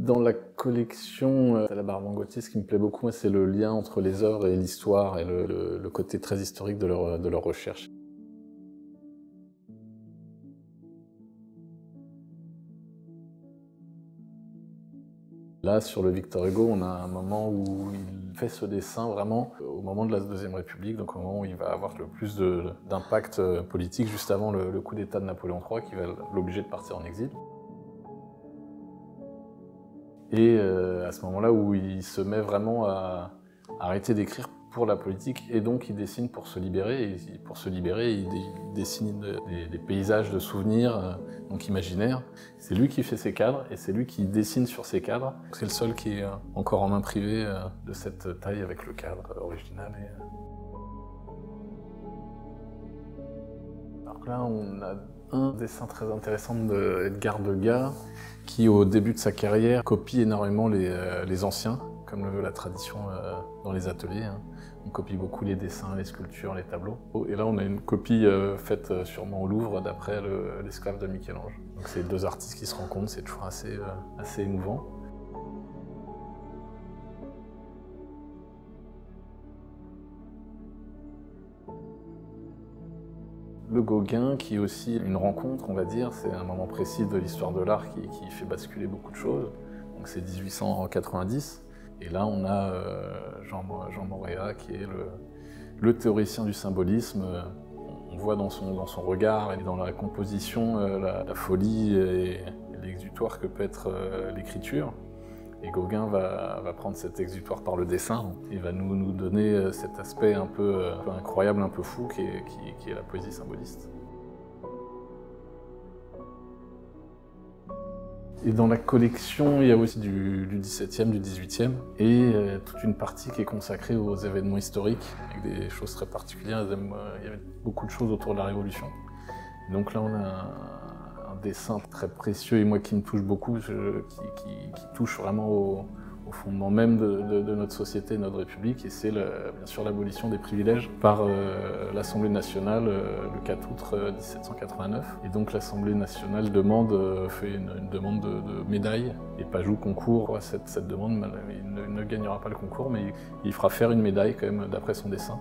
Dans la collection Talabart Van Gautier, ce qui me plaît beaucoup, c'est le lien entre les œuvres et l'histoire et le côté très historique de leur recherche. Là, sur le Victor Hugo, on a un moment où il fait ce dessin vraiment au moment de la Deuxième République, donc au moment où il va avoir le plus d'impact politique, juste avant le coup d'État de Napoléon III, qui va l'obliger de partir en exil. Et à ce moment-là où il se met vraiment à arrêter d'écrire pour la politique, et donc il dessine pour se libérer, et pour se libérer, il dessine des paysages de souvenirs, donc imaginaires. C'est lui qui fait ses cadres, et c'est lui qui dessine sur ces cadres. C'est le seul qui est encore en main privée de cette taille avec le cadre original. Alors là, on a un dessin très intéressant d'Edgar Degas, qui au début de sa carrière copie énormément les anciens, comme le veut la tradition dans les ateliers. On copie beaucoup les dessins, les sculptures, les tableaux. Et là, on a une copie faite sûrement au Louvre d'après l'esclave de Michel-Ange. Donc c'est deux artistes qui se rencontrent, c'est toujours assez émouvant. Le Gauguin, qui est aussi une rencontre, on va dire, c'est un moment précis de l'histoire de l'art qui fait basculer beaucoup de choses. Donc c'est 1890. Et là, on a Jean Moréa, qui est le théoricien du symbolisme. On voit dans son regard et dans la composition la folie et l'exutoire que peut être l'écriture. Et Gauguin va prendre cet exutoire par le dessin et va nous donner cet aspect un peu incroyable, un peu fou, qui est la poésie symboliste. Et dans la collection, il y a aussi du XVIIe, du XVIIIe, et toute une partie qui est consacrée aux événements historiques, avec des choses très particulières. Il y avait beaucoup de choses autour de la Révolution. Donc là, on a un dessin très précieux et moi qui me touche beaucoup, qui touche vraiment au fondement même de notre société, de notre République, et c'est bien sûr l'abolition des privilèges par l'Assemblée nationale le 4 août 1789. Et donc l'Assemblée nationale fait une demande de médaille, et Pajou concourt à cette demande. Il ne gagnera pas le concours, mais il fera faire une médaille quand même d'après son dessin.